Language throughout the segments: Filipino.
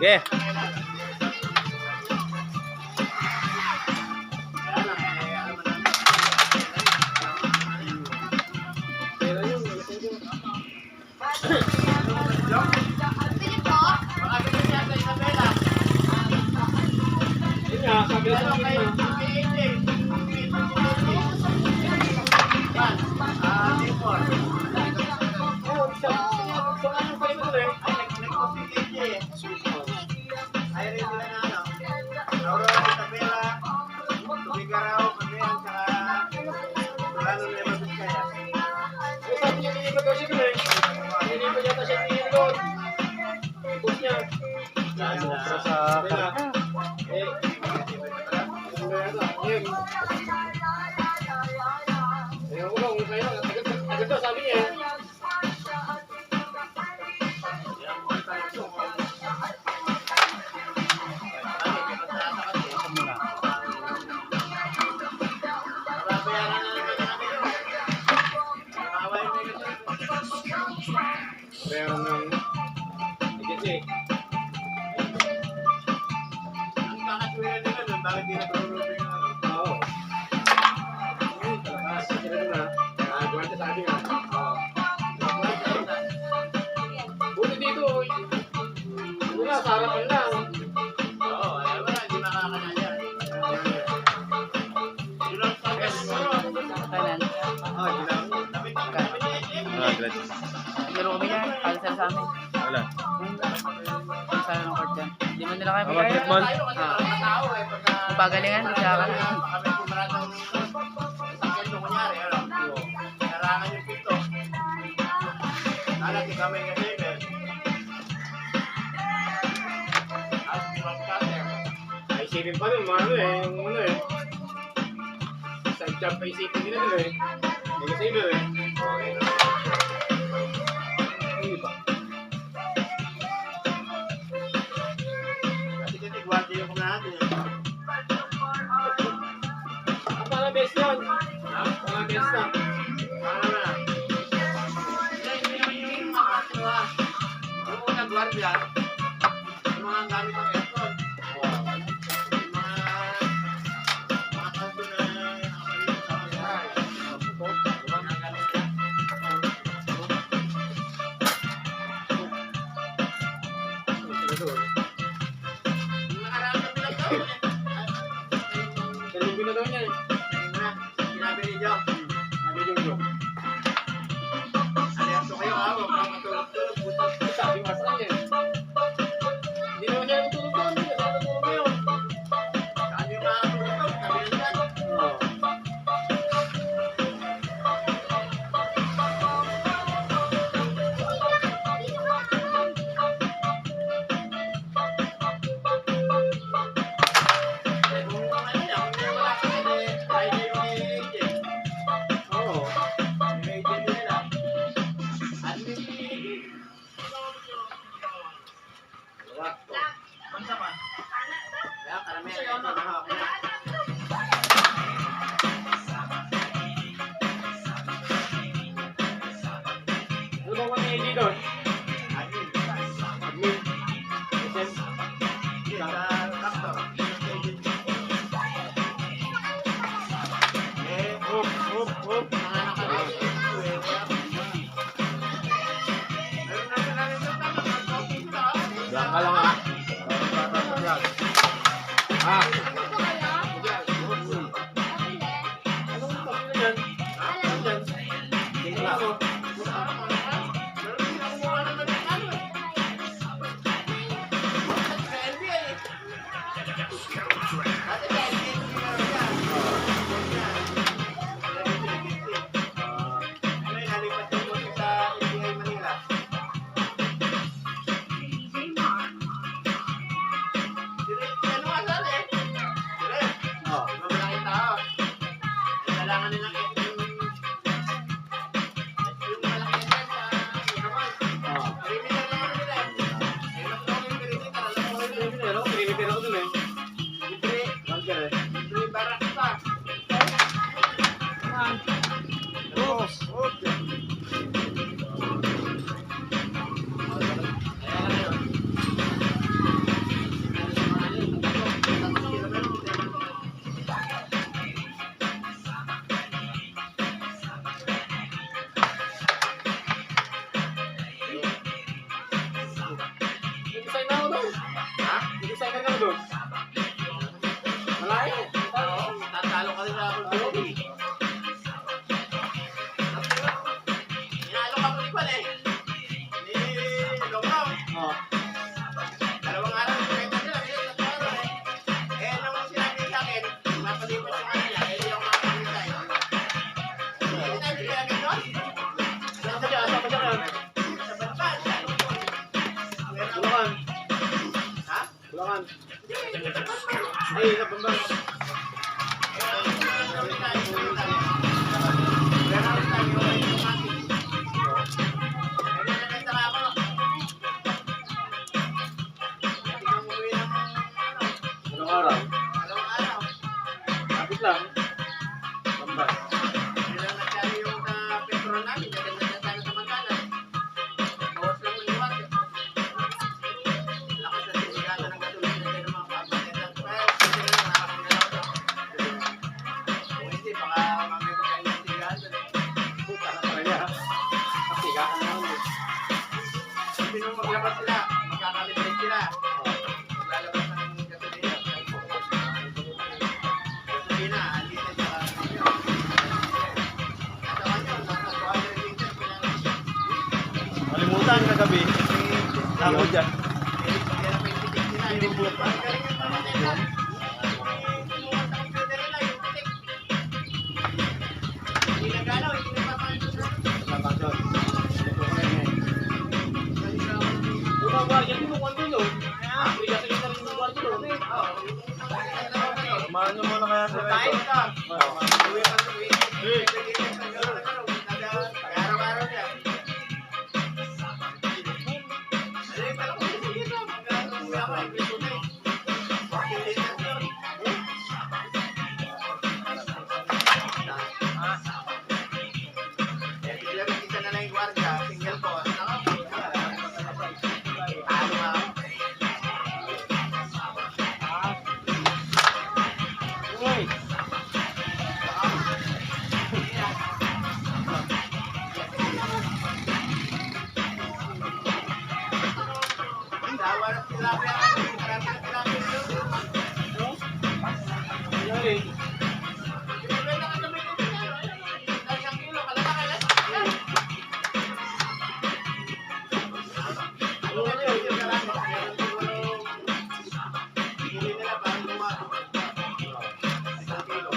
Sige. Laro kami yan, cancel sa amin. Wala. Cancel ng court dyan. Hindi mo nila kaya Ang basketball? Ang pagalingan, siya ka. Ay, isipin pa nun, mga ano eh, yung ano eh. Side jump pa isipin nila nila eh. Hindi kasi nila eh. Mga best yun. Mga best na. Yung unang guardia, yung mga gamit ng aircon. Mga kanto na nakalimutan sa mga bahay. Mga gamit yan. Yung nakaraan na pinagtaon eh. Dalingin na daw niya eh. Sinabi ni Joe. Nabiling bro. Alerto kayo ha, huwag mga matulog-tulog. Butas. Sabi nga sa kanya eh. Hindi naman siya tutulog doon. Hindi naman tutulog ngayon. Saan yung mga tulog-tulog? Sabi ni Joe. Oo. Laman. Ay, nabambang. Anong araw? Kapit lang. Bambang. Maglabas sila, magkakalibrate sila. Maglalabas ng gasolina. Gasolina, alita sa kanyo. Sa kanyo, nasa 200 liters pinanong. Malimutan kagabi. Tamo dyan. Kaya may titik nila. Yung galing yung pamatetan. Yung sa computer nila, yung titik. Hindi nagalaw, hindi nagpapalito na. Napasyon. Una guardia dito kung ano yun. Kaya sa kita rin yung guardia doon. Samahan nyo muna kaya sa Tayo reto. ito. Uwi pa sa uwi. Araw-araw niya. Alay, pala ko dito dito. Mag-uwi ako, i-prito na eh. 14 liters yun. Ilabit isa na lang yung gwardiya, single cost. Ano nga? Uy! Sawa ng tilapia. Marami ng tilapia yun. Nangyari. Binibenta ka sa may kumpanya. Dahil ang kilo, kalata ka. Ano nga yun? Yung karami. Bili nila parang lumato. Isang kilo.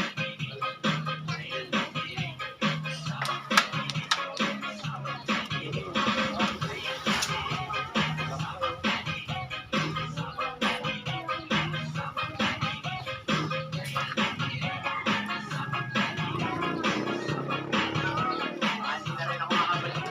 Hindi na rin ako makabalik.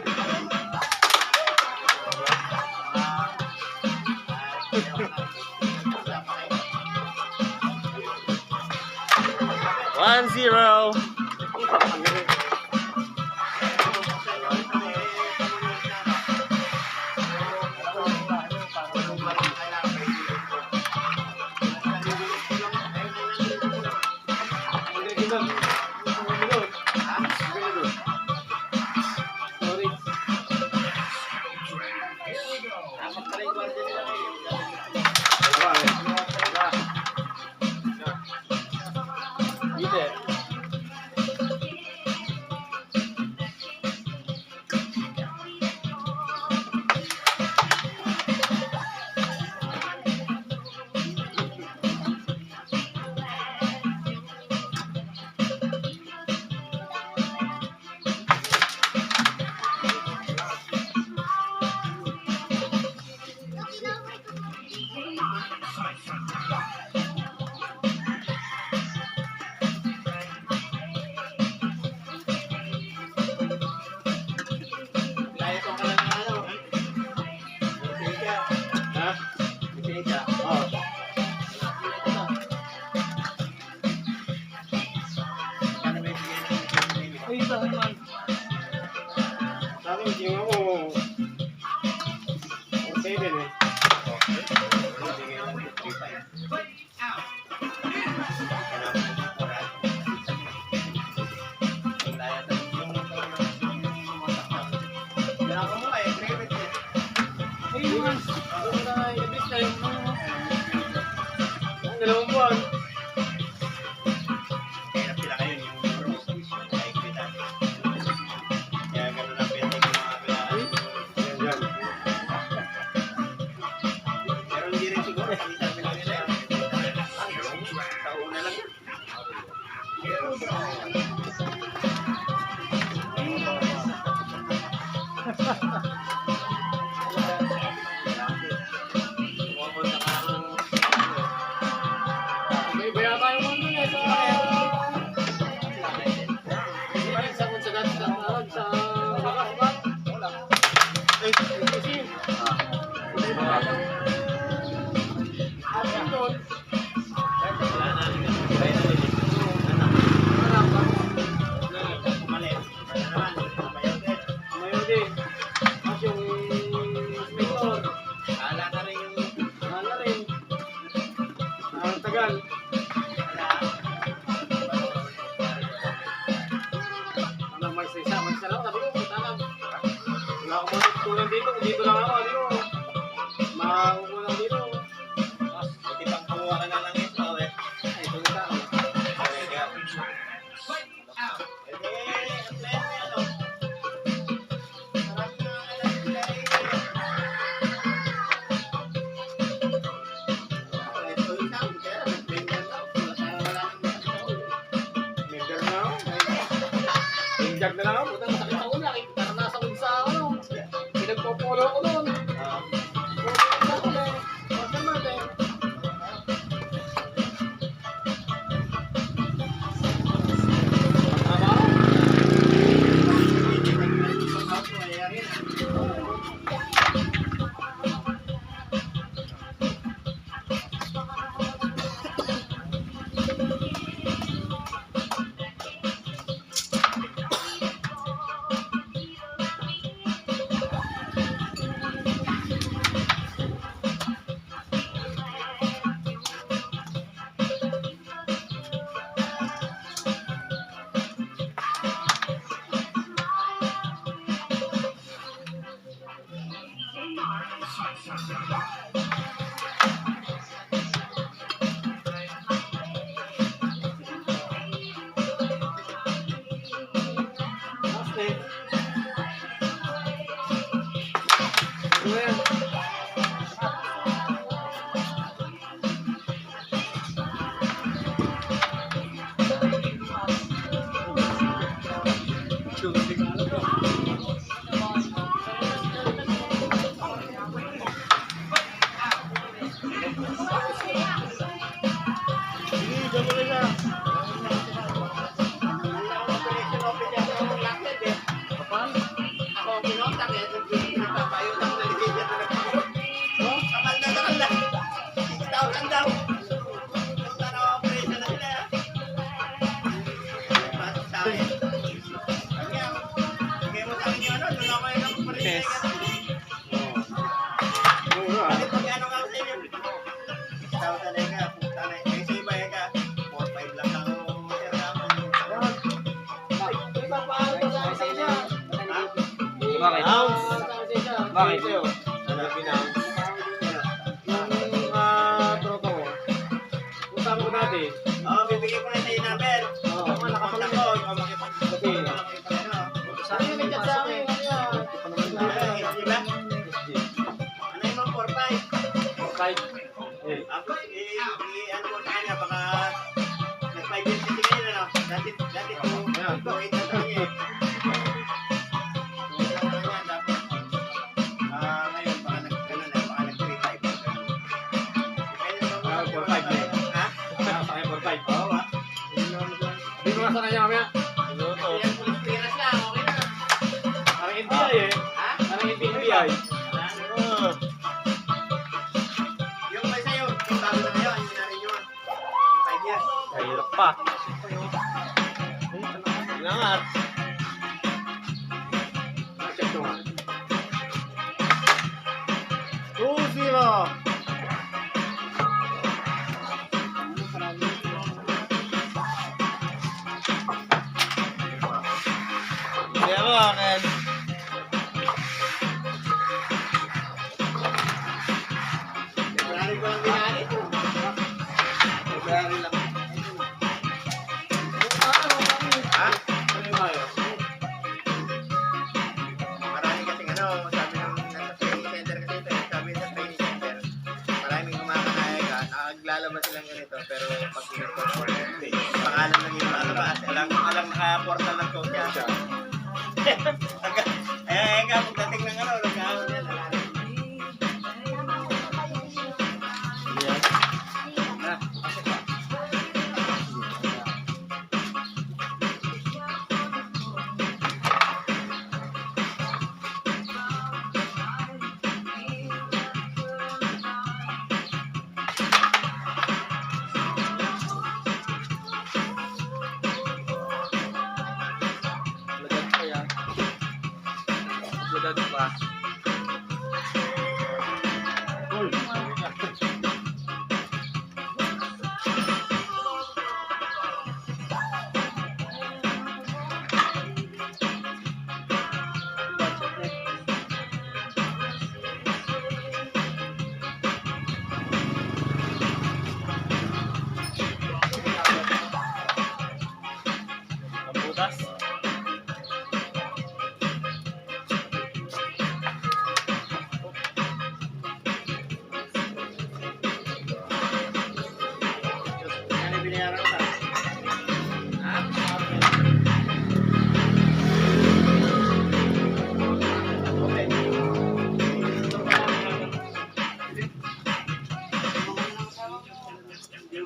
One, zero. Sorry. Hindi. Ha? Oo. Ay, saan man? Sa akin, hindi ako. 7 eh. Ang 2 buwan. Yan, yan. Pero hindi rin siguro palitan nila nila. Sa una lang. dyan. Ano, mag-isa lang. Sabi ko, kita lang. Wala akong matutunan dito. Dito lang ako. Ano, makakukulang dito. Buti pang kumuha ka na lang ito, eh. Ay, tulita ako. Member na ako. Injag na lang ako. Butang sakit sa ulo. Naranasan ko sa ako. Pinagpopolo ko noon. Yes. Bakit? Bakit? Tropa ko. Usama ko dati. Bibigyan ko na sa number. Nakakontak ko. Sa akin, may chat sa akin. Diba? Ano yung mga 4-5? Kahit, Ako, ano ko na kanya, baka nag-5 years kasi ngayon, ano? Dati 2.8 na tayo eh. Ngayon, baka nag-3.5. Depende naman Ah, 4-5 eh. Ha? sa akin, 4-5. Oo, ah. Hindi ko nasa kanya kami. Yan, police clearance lang, okay na. Parang NBI eh. Ha? Parang NBI. Yung ba sa'yo, yung bago na ngayon, hindi na rin yun. 5 years. Mahirap pa. Langat. Check ko nga. 2-0. Kaya mo, akin. February ko lang binali ito. February lang. Ha? Ano yung tayo? Marami kasing ano, sabi ng nasa training center kasi ito, sabi sa training center, maraming kumakanaya ka, nakaglalabas silang ganito, pero pag pinag-portal, pangalan lang yung malabas, alam naka-portal ng code niya. Pagdating ng ano, nagkakaroon yan, Lagad pa yan. Lagad pa.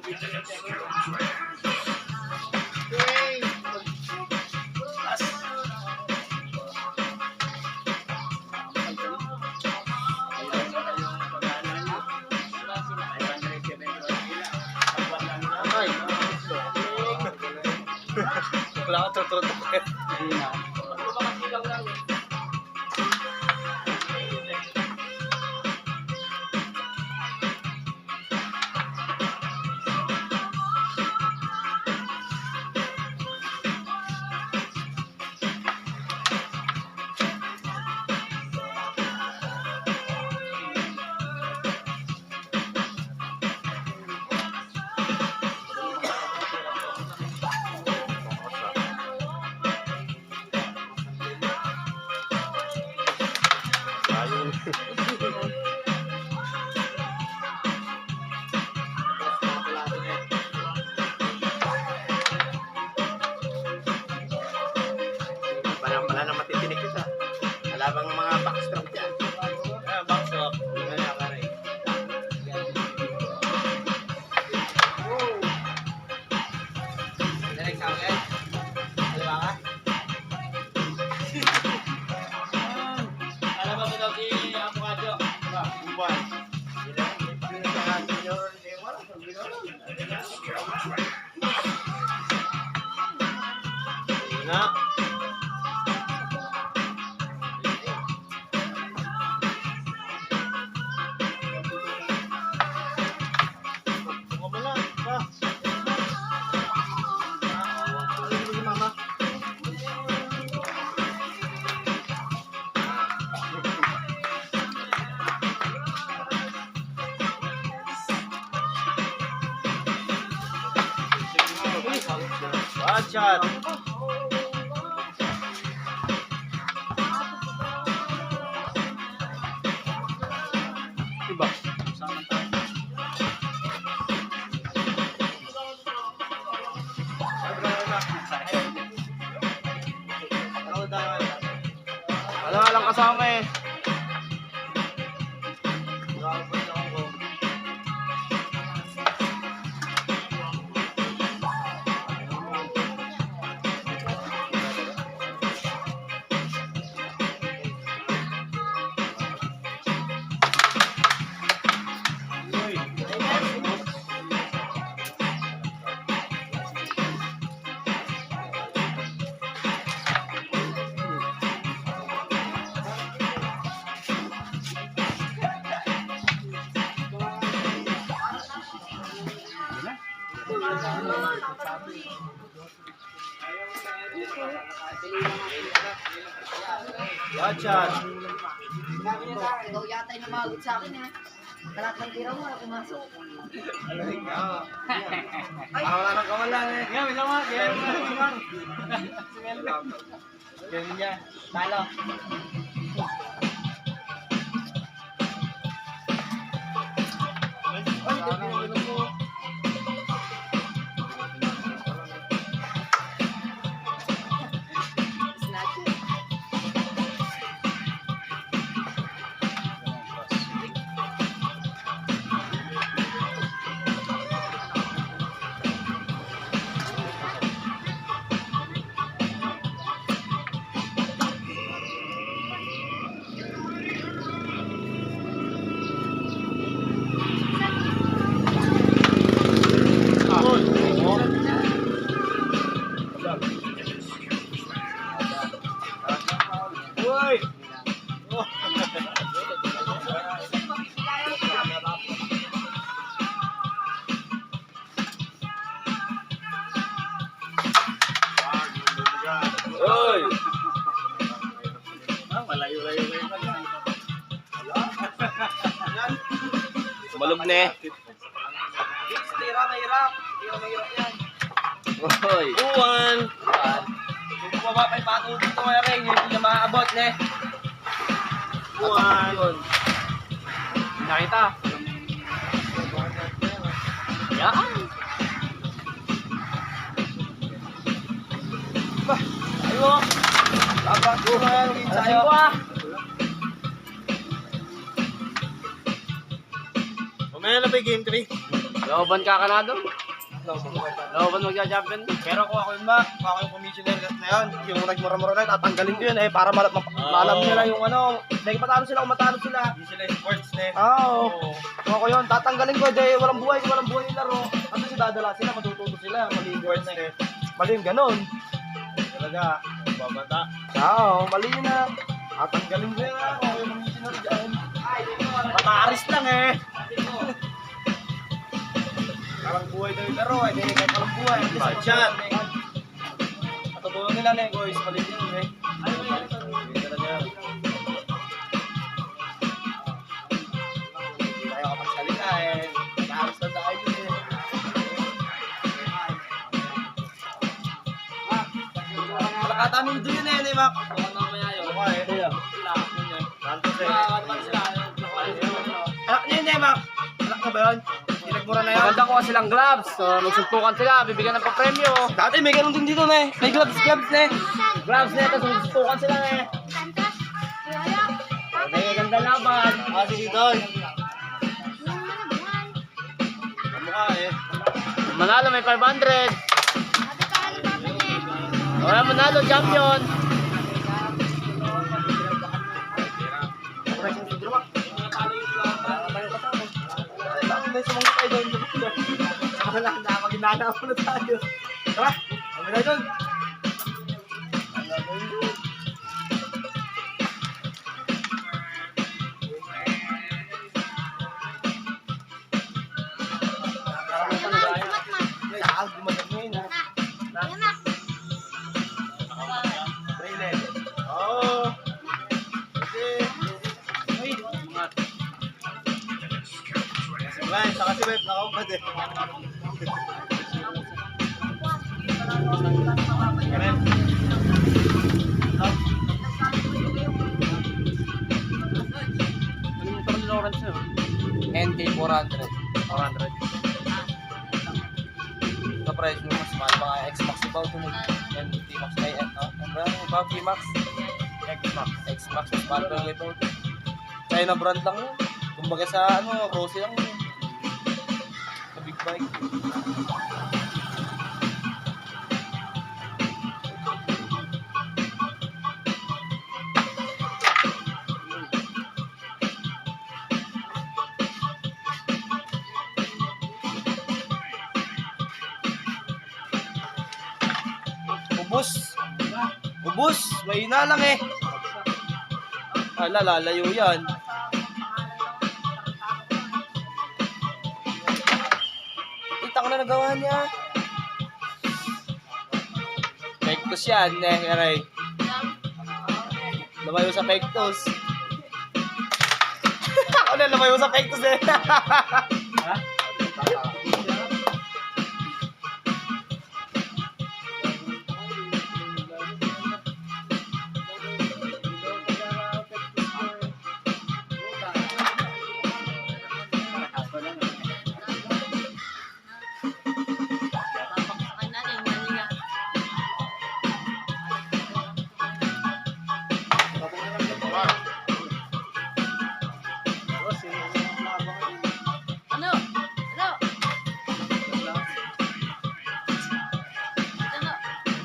Yay! Ay! Wala ka tututok eh. Hindi na. Ayun. Wala na matitinig kita. Wala bang mga backstrap dyan? Backstrap. Wala ka rin. Direct sa akin. Wala ka? Alam mo daw si Avocado. Buwan. Na. Kumala pa. Mama. Watch out. Diba? Sama tayo. Wala nga lang kasama eh. Watch out. Ikaw yata yung namagot sa akin eh. Lahat ng tira mo, pumasok. Wala nang kawalan eh. Nga, may sama. Ganyan niya. Talo. Snatch. Uy! Uy! Malayo-layo kayo pa yan. Sumalog na eh. Tira, mahirap. Tira, mahirap yan. Uy! Uwan! Kung bumaba pa yung pato dito kaya rin, hindi na maaabot, ne? Uwan! Nakita. Yan. Ayo! Tapos ko na yan, Alasin ko ah. Mamaya na ba yung game 3? Looban ka na doon. Looban magja-champion. Pero kung ako yun ba, kung ako yung commissioner na yun, yung nagmura-mura na yun, tatanggalin ko yun para maalam nila yung ano, dahil patalo sila kung matalo sila. Hindi sila sports na Oo. Kung ako yun, tatanggalin ko, dahil walang buhay yung laro. Ano si dadala sila, matututo sila, mali yung sports na eh. Mali yung ganun. Talaga, babata. Oo, mali yun na. Tatanggalin ko yun kung ako yung commissioner dyan. Mataaris lang eh. Parang buhay daw yung laro eh, kahit walang buhay. Shot! Matutulong nila na yung guys, palit yun eh. Hindi talaga. Hindi tayo kapagsalita eh. Nakaharos lang tayo yun eh. Malakata mo doon yun eh, Mac. Mukha eh. Santos eh. Anak niya yun eh, Mac. Anak na ba yun? Pinagmura na yun. Maganda ko silang gloves. So, magsuntukan sila. Bibigyan ng pa-premyo. Dati may ganun din dito na eh. May gloves na eh. Gloves na ito. Magsuntukan sila eh. May ganda laban. Sige doon. Kamukha eh. Manalo may 500. Wala manalo, champion. May sumunod tayo doon. Wala na, maginana ako na tayo. Tara, kami na doon. Guys, saka si Web, nakaupad eh. Ano yung Tony Lawrence yun? NK 400. 400. Sa price mo mas mahal mga X-Max ibaw ito mo. NT Max ay ibaw P-Max. X-Max mas mahal pa yung ibaw. China brand lang yun. Kumbaga sa ano, Rosy lang yun. Sa big bike. Ubus! Mahina lang eh. Lalayo yan. Kita ko na nagawa niya. Pektos yan eh, Aray. Lumayo sa Pektos. Ako na lumayo sa Pektos eh. Ha?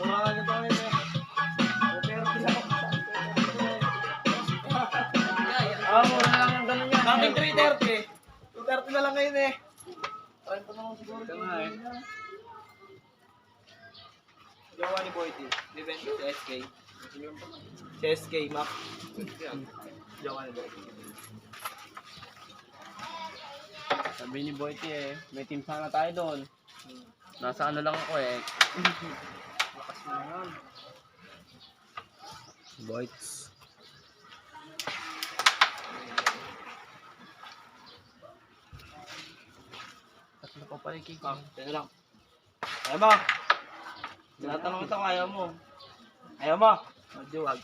Mura lang yung ganun yan. Bakit 330? 230 na lang ngayon eh. 30 na lang siguro. Gawa ni Boy T. Bibenta si SK. Si SK, Mac. Gawa ni Boy T. Sabi ni Boy T eh, may team sana tayo doon. Nasa ano lang ako eh. Lakas mo na yun. Boys. Tatlo pa pala yung kick. Teka lang. Ayaw mo. Tinatanong kita kung ayaw mo. Ayaw mo. Medyo wag.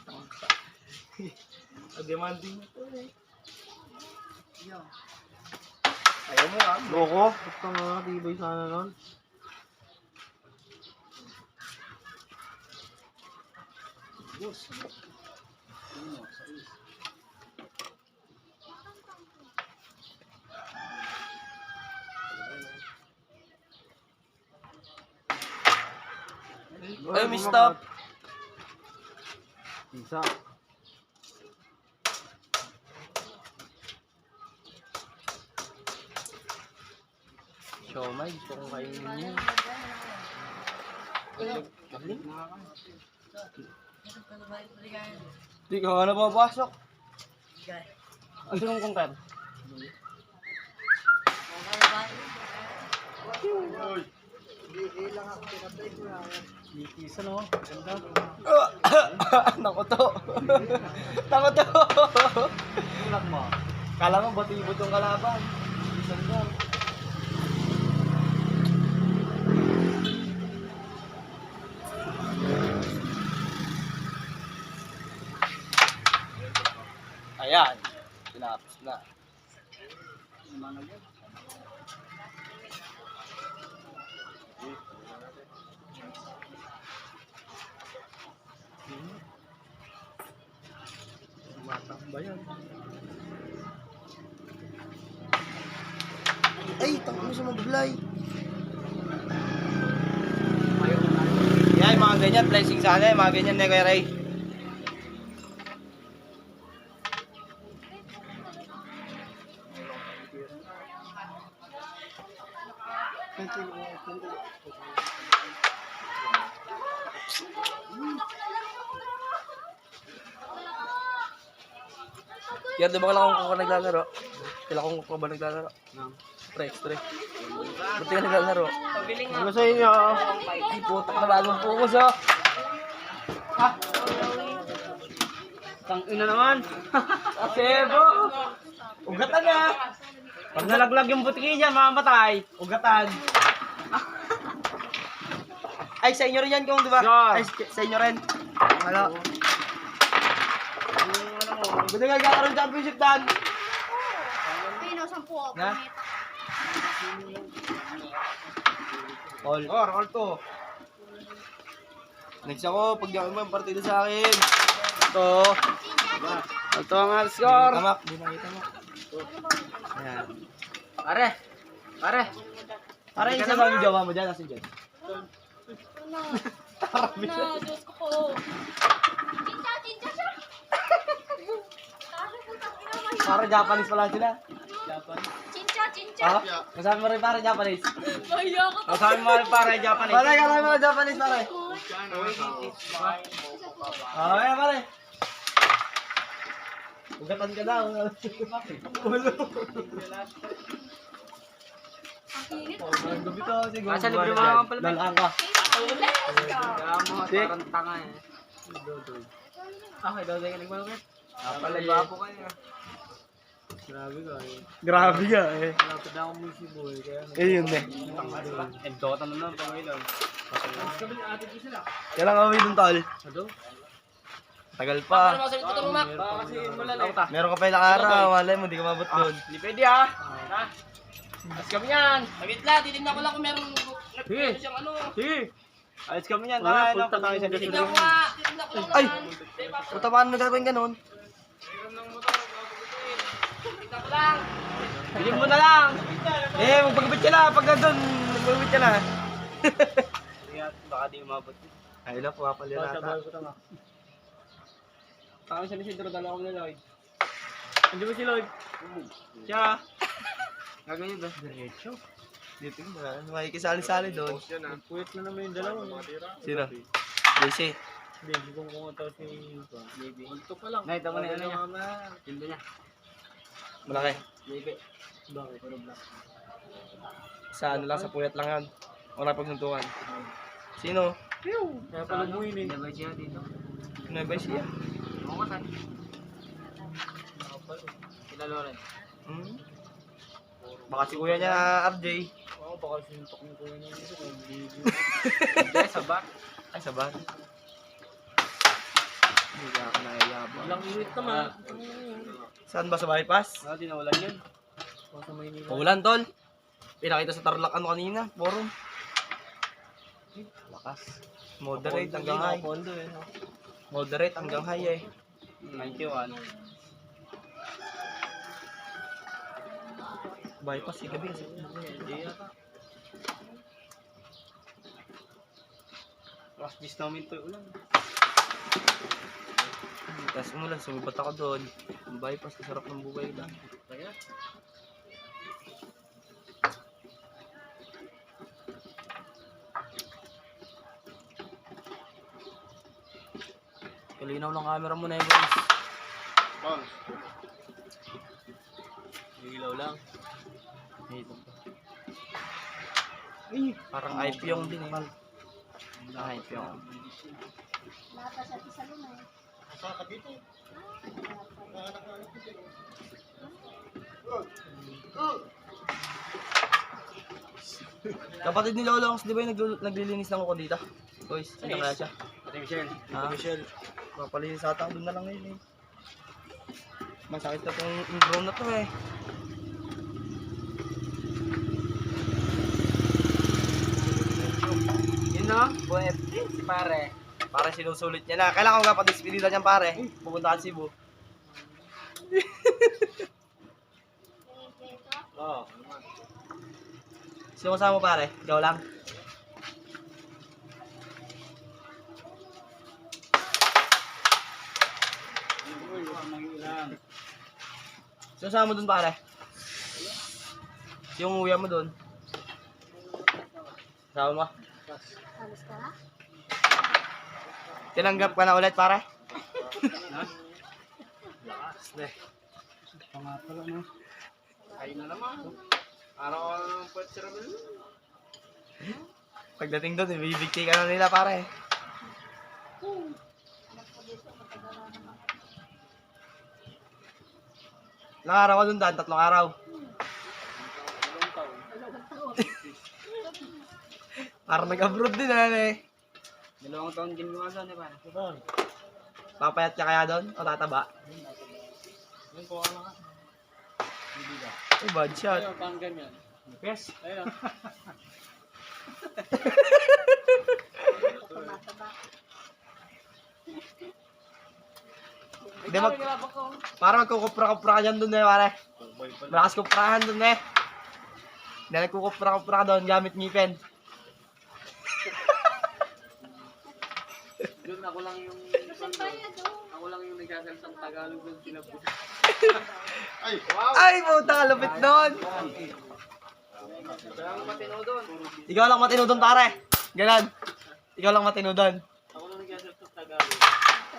Demanding mo ito eh. Ayaw mo ah. Loko. Basta nga, tibay sana nun. Ay, may stop. Isa. Siomay, gusto kong kainin niya. Di ka nga na papasok. Ang sinong kong kan? Isa no? Ganda. Nako to. Nako to. Tulak mo. Kala mo batibot yung kalaban. Isang lang. Ayan. Tinapos na. Matamba yan. Ay, takot mo sa mabublay. Yan, mga ganyan. Blessing sana. Mga ganyan na kay Ray. Yan, di ba kailangan ko naglalaro? Kailangan ko ba naglalaro? Extra. Ba't ka naglalaro? Ano sa inyo? Ay, putak na bagong focus, oh. Tang ina naman. Asebo! Ugatan na! Pag nalaglag yung butiki dyan, mamamatay. Ugatan! Ay, sa inyo rin yan kung, di ba? Yeah. Ay, sa inyo rin. Wala. Buti nga kakaroon championship, Dan. Pino, 10 ako. Na? All. Oh, roll to. Next ako, pag yakin mo yung partido sa akin. Ito. Ito ang score. Tamak, di nakita mo. Ayan. Pare. Pare. Para yung isa lang yung jowa mo dyan, asin dyan. Diyos ko po. Chincha siya. Para Japanese pala sila. Chincha. Ha? Masabi mo rin para Japanese. Maya ka. Masabi mo rin pare Japanese. Pare, karami mo Japanese pare. Ayan pare. Ugatan ka daw. Ulo. Ang gabi ka siguro. Asa libre mo ang palabas? Lalaan ka. Kaya mo, parang tanga eh. Okay, daw ka nagmalapit. Palaba po kayo. Grabe ka eh. Grabe ka eh. Malapit na ako mo si boy. Kaya Yun eh. and Dota na lang pang ilan. Kailan kami dun tol? Ano? Tagal pa. Kasi malalim. Meron ka pa ilang araw. Malay mo, di ka mabot dun. Hindi pwede ah. Ha? Alis kami yan. Wait lang, titignan ko lang kung meron siyang ano. Sige. Alis kami yan. Ah, Punta tayo sa Titignan ko nga. Titignan ko lang. Ay! Puta, paano nagagawin ganun? Titignan ko lang. Bigyan mo na lang. Eh, magpagabit ka na. Pag nandun, magpagabit ka na. Baka di umabot. Ay, lang, pumapalirata. Kami siya ni Sidro, dala ko na Lloyd. Hindi mo si Lloyd? Siya. Gagawin ba? Diretso. Dito yung mga makikisali-sali doon. Puyat na naman yung dalawa. Sino? JC. Hindi kong kumataw si Baby. Ulto pa lang. Nakita mo na ano niya. Tindo niya. Malaki. Baby. Bakit? Pero black. Sa ano lang, sa puyat lang yan. Wala pagsuntukan. Sino? Kaya pala mo yun eh. Nabay siya dito. Nueva Ecija. Oo ka saan? Sila Loren. Hmm? Baka si kuya niya, RJ. Oo, baka sintok ni kuya niya dito. Hindi, sabat. Ay, sa bar. Hindi ka ako nakayabang. Walang ulit naman. Saan ba sa bypass? Ah, di nawalan yan. Baka Maynila. Ulan, tol. Pinakita sa Tarlac ano kanina, forum. Lakas. Moderate hanggang high. Pondo eh. Moderate hanggang high eh. 91. Bypass, si gabi kasi. Hindi yata. Lakas gis namin to ulan. Tapos umulan, sumibat ako doon. Ang bypass, kasarap ng buhay lang. Kaya? Kalinaw ng camera mo na eh, boys. Bang. Ilaw lang. Parang ipyong din eh. Ipyong. Saka dito. Kapatid ni Lolo Ongs, di ba yung naglilinis ng uko dito? Boys, ano kaya siya? Ate Michelle. Michelle. Papalinis ata ako doon na lang ngayon eh. Masakit na itong drone na to eh. Yun no? Buhay si pare. Pare sinusulit niya na. Kailangan ko nga pag-despedida niyan pare. Pupunta ka Cebu. Oo. Sino kasama mo pare? Ikaw lang? Uy, ang ilan. Sino kasama mo dun pare? Yung uya mo dun? Kasama mo? Alas ka na? Tinanggap ka na ulit pare? Lakas na. Pangatalo na. Ayun na naman. Araw-araw ng pwede si Ramil. Pagdating doon, ibibigti ka na nila pare. Ilang araw ka doon daan? 3 araw. Parang nag-abroad din eh. 2 taon din mga doon, pare. Papayat ka kaya doon? O tataba? Yung kuha ka lang ka. Oh, bad shot. Ayun, pang ganyan. Yes. Ayun. Hindi para magkukupra-kupra ka dyan doon eh pare. Malakas kuprahan doon eh. Hindi nagkukupra-kupra ka doon gamit ngipin. Doon ako lang yung... Ako lang yung nagkakalitang Tagalog doon sinabuti. Ay, wow! Ay, puta, kalupit doon. Kaya ako matino doon. Ikaw lang matino doon pare. Ganon. Ikaw lang matino doon. Ako lang nagkakalitang Tagalog.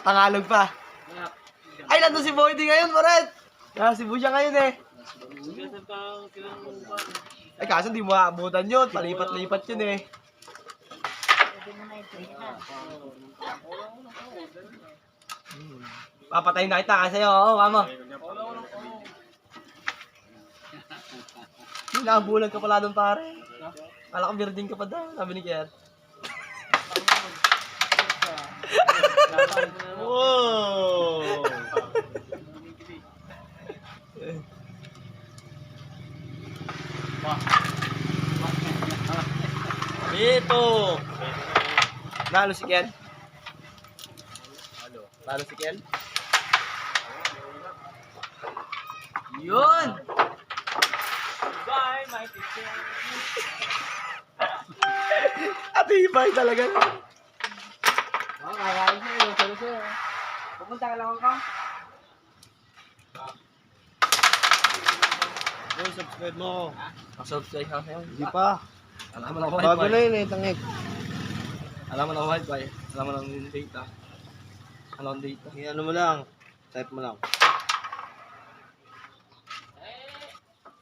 Tangalog pa. Ay, nandun si Boy D ngayon, Moret. Si Buya ngayon eh. Nagkakalitang silang Ay, kaso di mo aabutan yun. Palipat-lipat yun eh. Papatayin na kita kasi oo, mama. Nakabulag ka pala doon pare. Kala ko birding ka pa daw, sabi ni Kier. Wow! Ito! Nalo si Ken? Nalo si Ken? Yun! Bye, my teacher. Atibay talaga. Kakain siya yun. Salo siya. Pupunta ka lang ka. Hey, subscribe mo. Subscribe ka sa'yo. Hindi pa. Alam mo ng Bago na wifi. yun eh, tangik. Alam mo ng wifi. Alam mo ng data. Alam ng data. Ano mo lang. Type mo lang.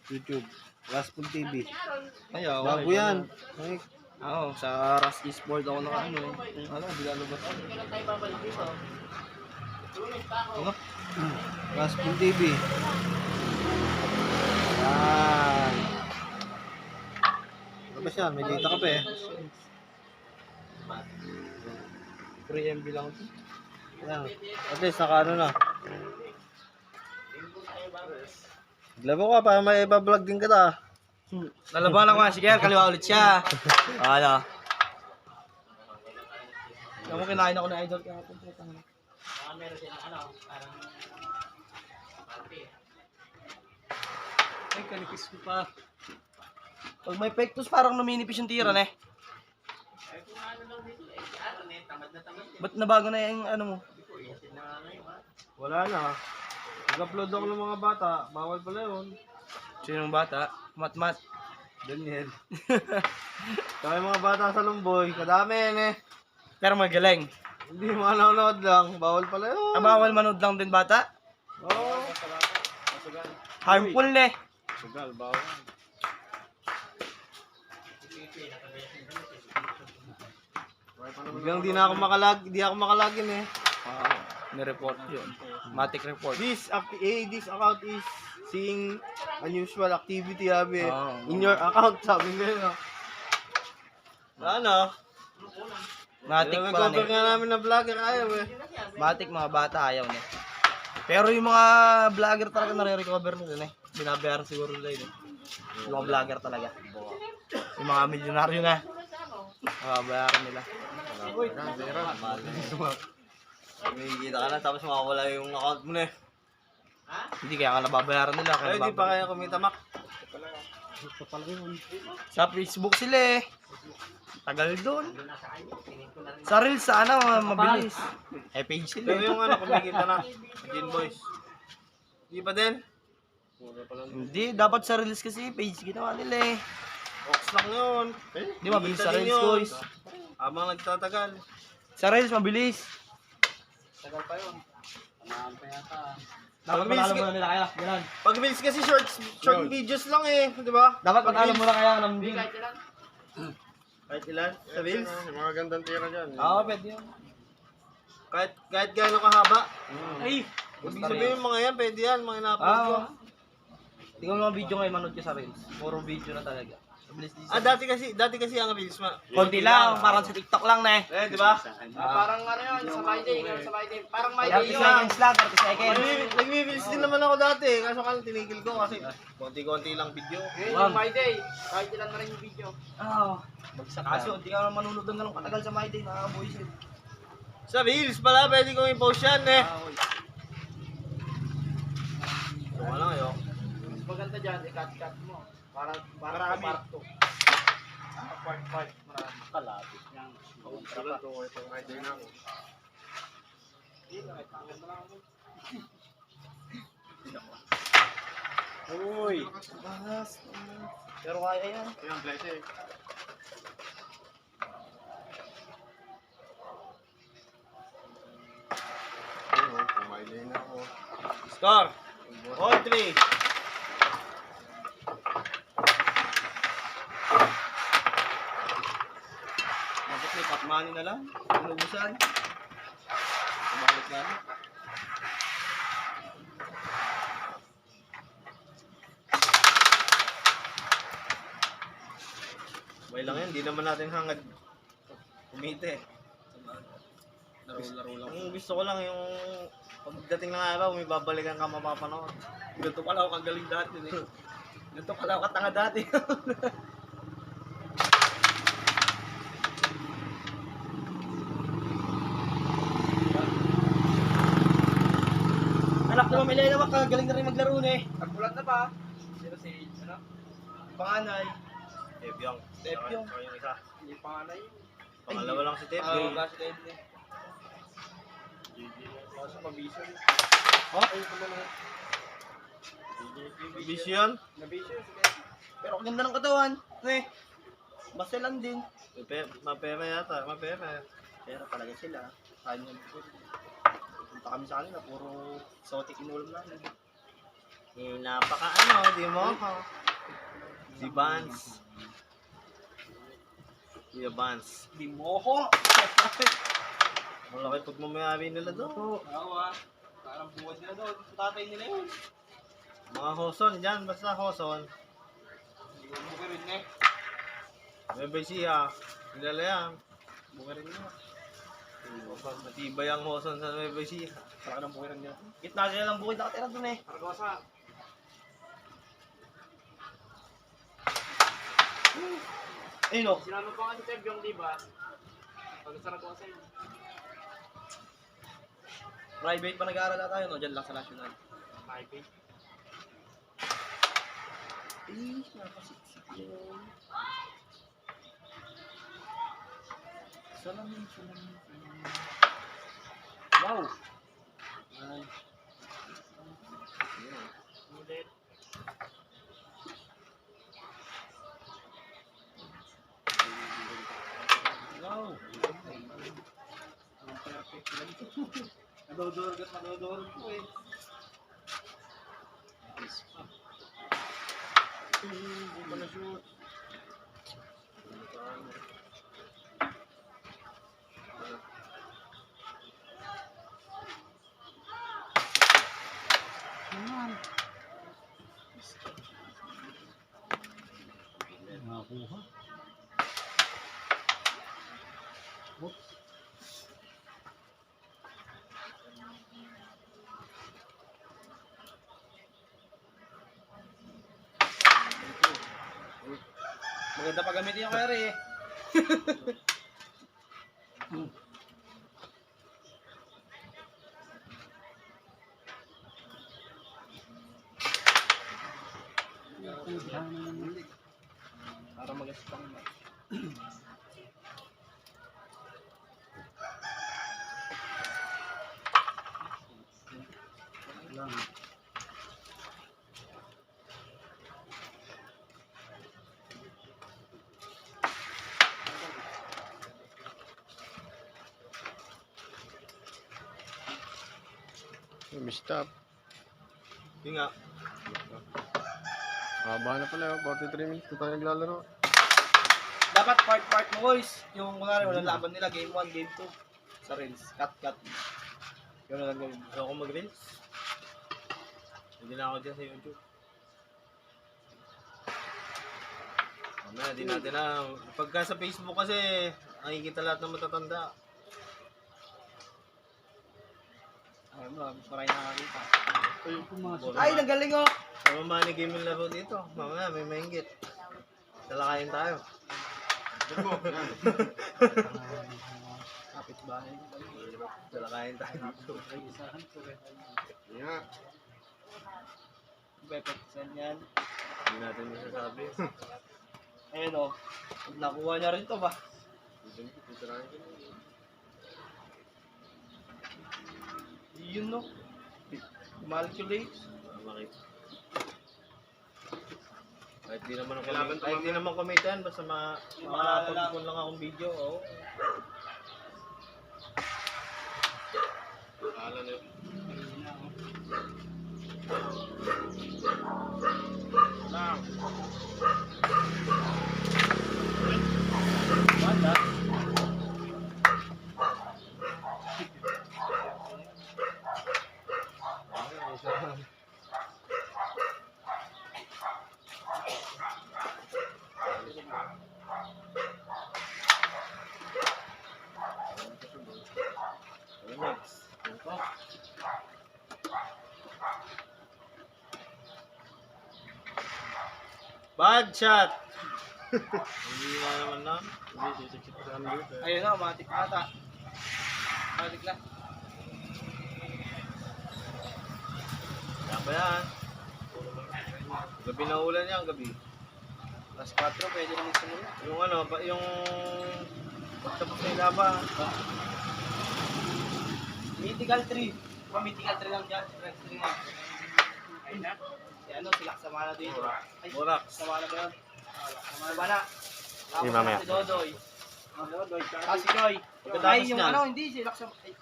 YouTube. Raspul TV. Ay, ako. Bago yan. Tangik. Oo, sa Ras Esport ako naka ano. Ano, di lalabas. Ano? Raspul TV. Yan. Ano ba siya? May data ka pa eh. Free MB lang. Yan. At least naka ano na. Labo ka para may iba-vlog din ka ta. Lalaban ako nga si Kier, kaliwa ulit siya. Ano? Alam mo, kinain ako ng idol kahapon. Ay, kanipis ko pa. Pag may pectus, parang numinipis yung tira, eh. Ba't nabago na yung ano mo? Wala na. Nag-upload ako ng mga bata. Bawal pala yun. Sinong bata? Mat-mat. Daniel. Kaya yung mga bata sa Lumboy. Kadami yan eh. Pero magaling. Hindi, mga nanonood lang. Bawal pala yun. Bawal manood lang din bata? Oo. Harmful na eh. Sugal, bawal. Biglang di na ako di ako makalagin eh. Ni-report yun. Matic report. This account is seeing unusual activity sabi. Oh. In your account sabi nila. Ano? Matic pa Nag-cover na nga namin na vlogger ayaw eh. Matic mga bata ayaw na. Pero yung mga vlogger talaga nare-recover nila eh. Binabayaran siguro nila yun eh. Yung mga vlogger talaga. Yung mga milyonaryo na. Bayaran nila. May kita ka na tapos makawala yung account mo na eh. Hindi kaya ka nababayaran nila. Ay, di pa kaya kumita mak. Sa Facebook sila eh. Tagal doon. Sa Reels sana mabilis. Eh page sila Pero eh. yung ano, kumikita na. Gin Boys. Di pa din? Hindi, dapat sa Reels kasi page ginawa nila eh. Ox lang yun. Di mabilis sa Kumita din Reels yun. guys. Habang nagtatagal. Sa Reels mabilis. Tagal pa yun. Tamahan pa yata. Dapat Mabilis pag-alam ka- muna nila kaya. Ganun. Pag reels kasi short videos lang eh. Di ba? Dapat pag-alam muna kaya ng Hindi, video. kahit ilan. Kahit ilan? Sa reels? Mga gandang tira dyan. Oo, pwede yun. Kahit gaano kahaba. Ay! Ibig sabihin yung mga yan, pwede yan. Mga ina-upload ko. Tingnan mo mga video ngayon, manood ka sa Reels. Puro video na talaga. Mabilis din. Dati kasi ang reels Konti lang, parang sa TikTok lang na eh. di ba? Parang ano yun, sa My Day. Sa My Day. Parang My 30 Day yun. seconds lang, 30 seconds. Nagmi-reels din naman ako dati. Kaso kan tinigil ko kasi konti-konti lang video. Yun yung My Day. Kahit ilan na rin yung video. Oo. Kaso, hindi ka manunod ng ganun katagal sa My Day, nakaka-voice it. Sa reels pala, pwede kong i-post yan eh. Wala kayo. Mas maganda dyan, i-cut mo. Para Marami. part 2. Part. Marami. Kalapit yan. Tulad ko, itong idea na ako. Uy! Bahas. Pero kaya yan. Ayan, blessing. Kumailay na ako. Score! All three. Dapat may pot money na lang. Inubusan. Kumalik na. May lang yan, di naman natin hangad kumite. Laro-laro lang. Ang gusto ko lang yung pagdating ng araw, may babalikan ka mapapanood. Ganito pala ako kagaling dati eh. Ganito pala ako katanga dati. Anak naman may lena naman, kagaling na rin maglaro na eh. Pagbulat na ba? Sino si, ano? Panganay. Tebyong. Tebyong. Saka yung isa. Hindi panganay yun. Pangalawa lang si Oo, Tebyong. kasi Tebyong. Kaso mabisa yun. Oh? Vision. Nabisa yun. Pero ang ganda ng katawan. Eh, basta lang din. Mapera yata, mapera. Pero talaga sila. Kaya nyo punta kami sa kanila, puro exotic inulam namin. Eh, napaka ano, di mo? Si Vance. Kuya Vance. Di mo ko. Malaki pagmamayari nila doon. Oo ah. Parang buwan nila doon. Tatay nila yun. Mga hoson dyan, basta hoson. Hindi ko buka rin eh. Bebe siya. Kilala yan. Buka rin nila. Matibay ang hoson sa Bebe siya. Parang ng buka rin nila. Gitna sila ng bukid nakatira doon eh. Argosa. Ayun o. Sinama pa nga si Tebyong, di ba? Pag sa Argosa yun. Private pa nag-aaral na tayo no? Diyan lang sa national. Private. Eh, napasiksik yun. Salamin. Wow! Ulit. Wow. Perfect lang ito. Nadodor ko eh. Hindi pa na-shoot. Nakakuha. Maganda pa gamitin yung kaya eh. Para magastang na. Mistap. Yun nga. Haba na pala, 43 minutes na tayo naglalaro. Dapat part mo boys. Yung kunwari walang laban nila, game 1, game 2. Sa reels. Cut. Yun na lang gawin. Gusto ko mag-reels? Hindi na ako dyan sa YouTube. Mamaya, di natin na. Pagka sa Facebook kasi, nakikita lahat ng matatanda. Ay mo, maraming nakakita. Puro Ay, ma- nagaling oh! Puro manigame yung laro dito. Mamaya, may maingit. Talakayin tayo. Kapit bahay. Talakayin tayo dito. Yeah. Bepeksan yan. Hindi natin masasabi. Ayun oh. Nakuha niya rin to ba? Yun no. Calculate. Makita. Kahit di naman kumitan, basta makakapag-pun lang akong video. Oh. Alam na yun. Lang. Wala. Next. Bad shot! Hindi na naman na. Hindi, sisip sa kami dito. Ayun na, matik ata. Matik na. Yan ba yan? Gabi na ulan yan, gabi. Plus 4, pwede na magsimula. Yung ano, yung pagtapos na yung laban. Mythical 3. Mythical 3 lang dyan. Red 3 lang. Ayun na. Si ano, sila kasama na dito. Ay, Borax. kasama na ba yun? Kasama na ba na? Hindi, mamaya. Si Dodoy. Dodoy, Ah, si Joy. Pagkatapos Ay, yung niyan. ano, hindi. Sila kasama. Ay,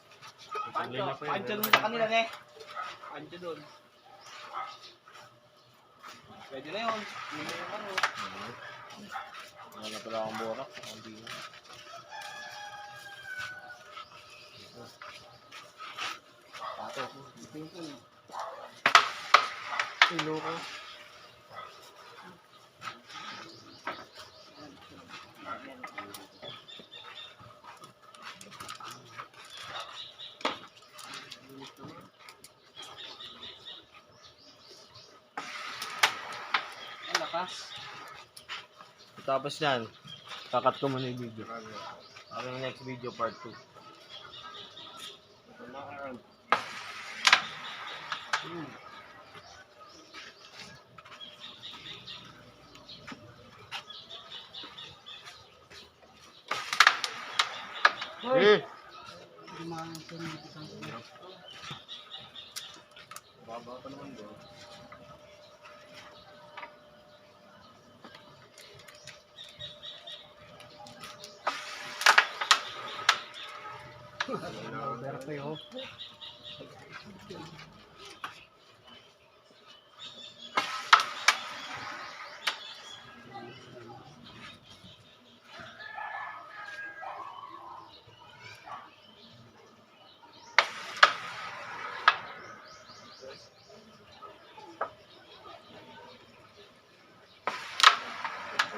Pancho. Pancho dun sa kanila, ne? Pancho dun. Pwede na yun. Yun na yung ano. Ano na pala akong borax. Hindi na. Loko. Ang lakas. Tapos yan, kakat ko muna yung video. Aking next video, part 2. Eh. Baba pa naman doon.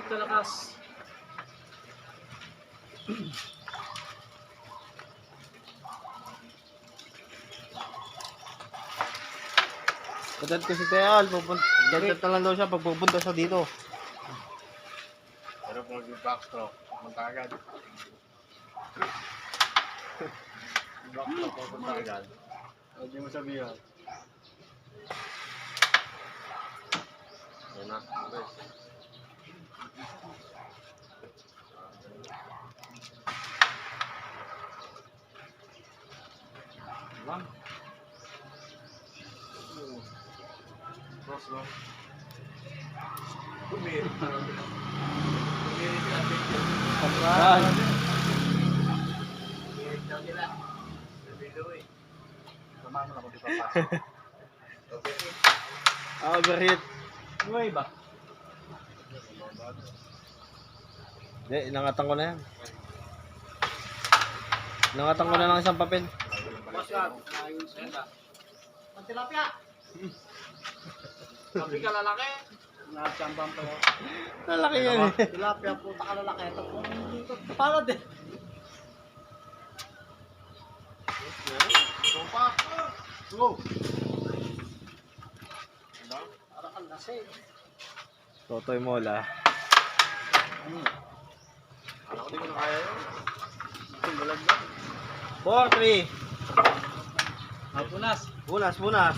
Ito lakas. Katad ko si Teal, dadat na lang daw siya pag pupunta siya dito. Pero kung mag-backstroke, pumunta agad. Backstroke, pupunta agad. Hindi mo sabihan. Yan na, bes. Diba? Cross, no? Tumirit na. Tumirit na. Saan? Tumirit na nila. Sabido eh. Samahan mo na kung di papasok. Okay. Overheat. Ano iba? Hindi, inangatan ko na yan. Inangatan ko na lang isang papel. Ang tilapia. Sabi ka lalaki. Nakachambang pa yun. Lalaki yan eh. Tilapia, puta ka lalaki. Ito po dito. Palad eh. Sopa. Go. Para kang lasing. Totoy Mola. Alam ko di ko na kaya yun. Tumbalag na. 4-3. Punas. Punas, punas.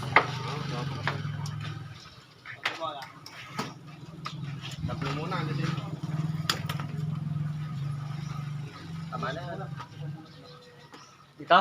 Tatlo muna. Tama na. Ito?